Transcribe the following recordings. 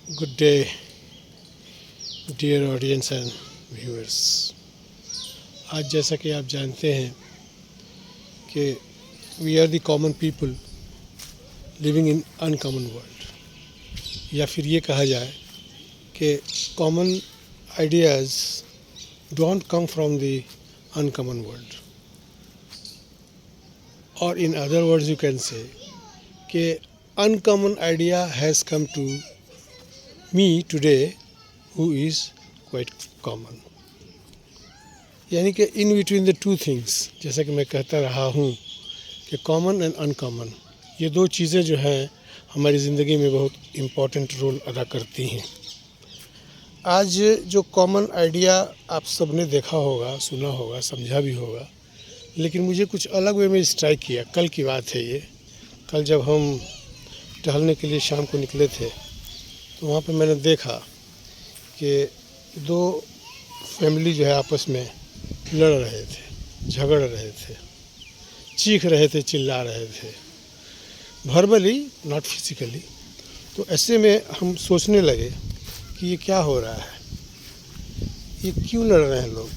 Good day, dear audience and viewers. आज जैसा कि आप जानते हैं कि we are the common people living in uncommon world, या फिर ये कहा जाए कि common ideas don't come from the uncommon world, और in other words you can say कि uncommon idea has come to me today who is quite common. यानी कि in between the two things, जैसा कि मैं कहता रहा हूँ कि कॉमन एंड अनकॉमन, ये दो चीज़ें जो हैं हमारी ज़िंदगी में बहुत इम्पॉर्टेंट रोल अदा करती हैं। आज जो कॉमन आइडिया आप सब ने देखा होगा, सुना होगा, समझा भी होगा, लेकिन मुझे कुछ अलग वे में स्ट्राइक किया। कल की बात है ये। कल जब हम टहलने के लिए शाम को निकले थे तो वहाँ पे मैंने देखा कि दो फैमिली जो है आपस में लड़ रहे थे, झगड़ रहे थे, चीख रहे थे, चिल्ला रहे थे, वर्बली नॉट फिजिकली। तो ऐसे में हम सोचने लगे कि ये क्या हो रहा है, ये क्यों लड़ रहे हैं लोग।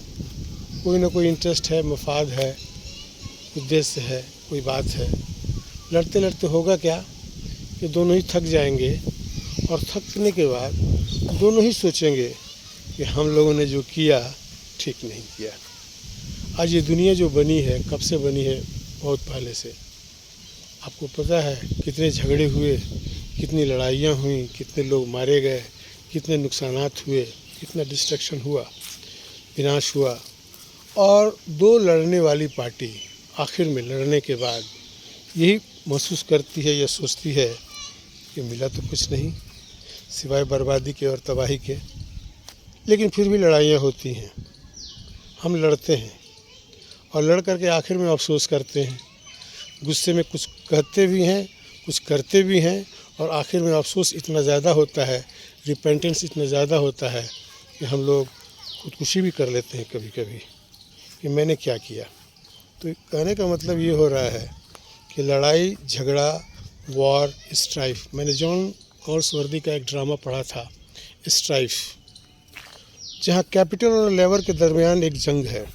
कोई ना कोई इंटरेस्ट है, मफाद है, उद्देश्य है, कोई बात है। लड़ते लड़ते होगा क्या कि दोनों ही थक जाएंगे, और थकने के बाद दोनों ही सोचेंगे कि हम लोगों ने जो किया ठीक नहीं किया। आज ये दुनिया जो बनी है, कब से बनी है? बहुत पहले से। आपको पता है कितने झगड़े हुए, कितनी लड़ाइयाँ हुई, कितने लोग मारे गए, कितने नुकसानात हुए, कितना डिस्ट्रक्शन हुआ, विनाश हुआ। और दो लड़ने वाली पार्टी आखिर में लड़ने के बाद यही महसूस करती है या सोचती है कि मिला तो कुछ नहीं सिवाय बर्बादी के और तबाही के। लेकिन फिर भी लड़ाइयाँ होती हैं, हम लड़ते हैं और लड़ कर के आखिर में अफसोस करते हैं। गुस्से में कुछ कहते भी हैं, कुछ करते भी हैं, और आखिर में अफसोस इतना ज़्यादा होता है, रिपेंटेंस इतना ज़्यादा होता है कि हम लोग खुदकुशी भी कर लेते हैं कभी कभी कि मैंने क्या किया। तो कहने का मतलब ये हो रहा है कि लड़ाई, झगड़ा, वॉर, स्ट्राइफ। मैंने जॉन गॉल्सवर्दी का एक ड्रामा पढ़ा था, स्ट्राइफ, जहाँ कैपिटल और लेबर के दरमियान एक जंग है,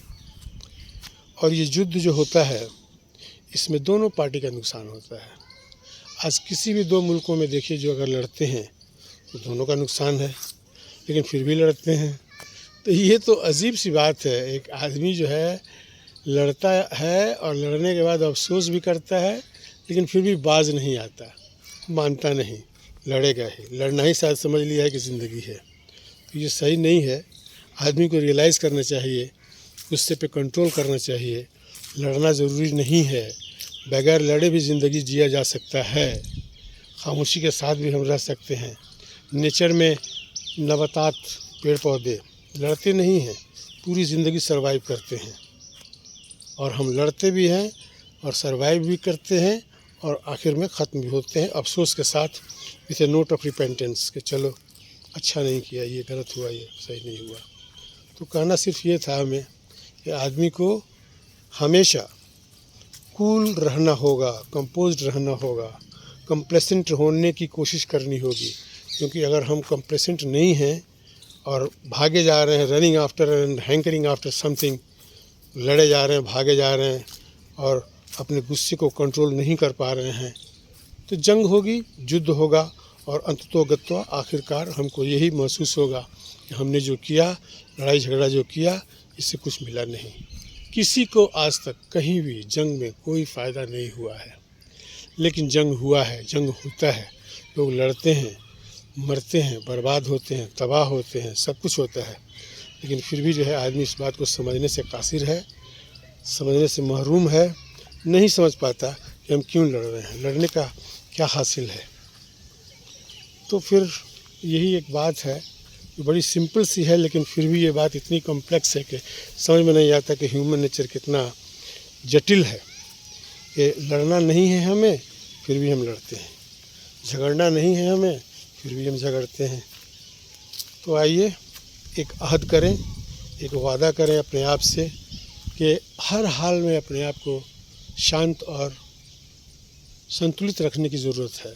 और ये युद्ध जो होता है इसमें दोनों पार्टी का नुकसान होता है। आज किसी भी दो मुल्कों में देखिए, जो अगर लड़ते हैं तो दोनों का नुकसान है, लेकिन फिर भी लड़ते हैं। तो ये तो अजीब सी बात है। एक आदमी जो है लड़ता है और लड़ने के बाद अफसोस भी करता है, लेकिन फिर भी बाज नहीं आता, मानता नहीं, लड़ेगा ही। लड़ना ही शायद समझ लिया है कि ज़िंदगी है। तो ये सही नहीं है। आदमी को रियलाइज़ करना चाहिए, गुस्से पे कंट्रोल करना चाहिए। लड़ना ज़रूरी नहीं है, बगैर लड़े भी ज़िंदगी जिया जा सकता है। खामोशी के साथ भी हम रह सकते हैं। नेचर में नबातात, पेड़ पौधे लड़ते नहीं हैं, पूरी ज़िंदगी सर्वाइव करते हैं, और हम लड़ते भी हैं और सर्वाइव भी करते हैं, और आखिर में ख़त्म भी होते हैं अफसोस के साथ, with A note of repentance कि चलो अच्छा नहीं किया, ये गलत हुआ, ये सही नहीं हुआ। तो कहना सिर्फ ये था हमें कि आदमी को हमेशा कूल रहना होगा, कंपोज्ड रहना होगा, कंप्लेसेंट होने की कोशिश करनी होगी। क्योंकि अगर हम कंप्लेसेंट नहीं हैं और भागे जा रहे हैं, running after and hankering after something, लड़े जा रहे हैं, भागे जा रहे हैं, और अपने गुस्से को कंट्रोल नहीं कर पा रहे हैं, तो जंग होगी, युद्ध होगा, और अंततोगत्वा आखिरकार हमको यही महसूस होगा कि हमने जो किया, लड़ाई झगड़ा जो किया, इससे कुछ मिला नहीं। किसी को आज तक कहीं भी जंग में कोई फ़ायदा नहीं हुआ है। लेकिन जंग हुआ है, जंग होता है, लोग लड़ते हैं, मरते हैं, बर्बाद होते हैं, तबाह होते हैं, सब कुछ होता है। लेकिन फिर भी जो है आदमी इस बात को समझने से कासिर है, समझने से महरूम है, नहीं समझ पाता कि हम क्यों लड़ रहे हैं, लड़ने का क्या हासिल है। तो फिर यही एक बात है, बड़ी सिंपल सी है, लेकिन फिर भी ये बात इतनी कॉम्प्लेक्स है कि समझ में नहीं आता कि ह्यूमन नेचर कितना जटिल है। कि लड़ना नहीं है हमें, फिर भी हम लड़ते हैं, झगड़ना नहीं है हमें, फिर भी हम झगड़ते हैं। तो आइए एक अहद करें, एक वादा करें अपने आप से कि हर हाल में अपने आप को शांत और संतुलित रखने की ज़रूरत है।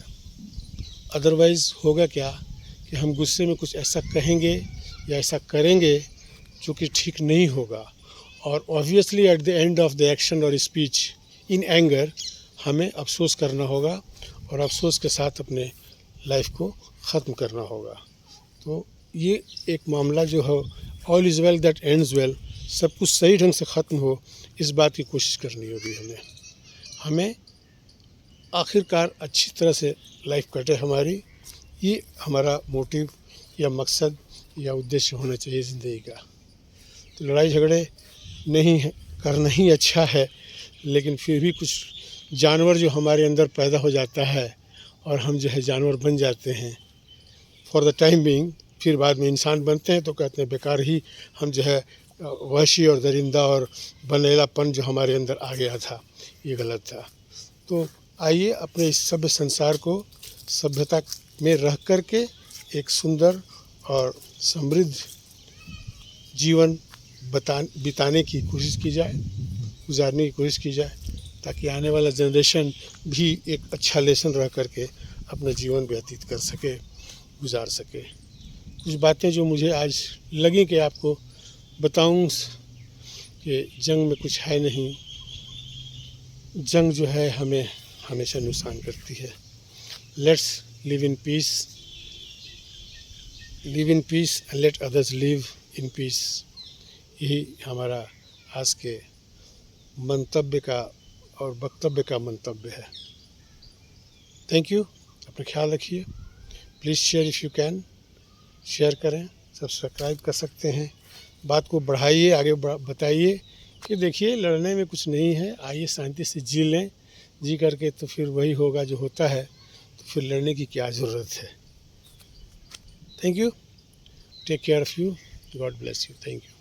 अदरवाइज़ होगा क्या कि हम गुस्से में कुछ ऐसा कहेंगे या ऐसा करेंगे जो कि ठीक नहीं होगा, और obviously at the end of the action और स्पीच इन एंगर हमें अफसोस करना होगा और अफसोस के साथ अपने लाइफ को ख़त्म करना होगा। तो ये एक मामला जो है, all is well that ends well, सब कुछ सही ढंग से ख़त्म हो, इस बात की कोशिश करनी होगी हमें आखिरकार अच्छी तरह से लाइफ कटे हमारी। ये हमारा मोटिव या मकसद या उद्देश्य होना चाहिए ज़िंदगी का। तो लड़ाई झगड़े नहीं है करना ही अच्छा है, लेकिन फिर भी कुछ जानवर जो हमारे अंदर पैदा हो जाता है और हम जो है जानवर बन जाते हैं फॉर द टाइम बीइंग, फिर बाद में इंसान बनते हैं तो कहते हैं बेकार ही हम जो है वहशी और दरिंदा और बनेलापन जो हमारे अंदर आ गया था, ये गलत था। तो आइए अपने इस सभ्य संसार को सभ्यता में रह कर के एक सुंदर और समृद्ध जीवन बिताने की कोशिश की जाए, गुजारने की कोशिश की जाए, ताकि आने वाला जनरेशन भी एक अच्छा लेसन रह कर के अपना जीवन व्यतीत कर सके, गुजार सके। कुछ बातें जो मुझे आज लगी कि आपको बताऊं कि जंग में कुछ है नहीं, जंग जो है हमें हमेशा नुकसान करती है। Let's live in peace and let others live in peace, यही हमारा आज के मंतव्य का और वक्तव्य का मंतव्य है। थैंक यू, अपना ख्याल रखिए। Please share if you can, share करें, सब्सक्राइब कर सकते हैं, बात को बढ़ाइए, आगे बताइए कि देखिए लड़ने में कुछ नहीं है, आइए शांति से जी लें, जी करके तो फिर वही होगा जो होता है, तो फिर लड़ने की क्या ज़रूरत है। Thank you, take care of you, God bless you, thank you.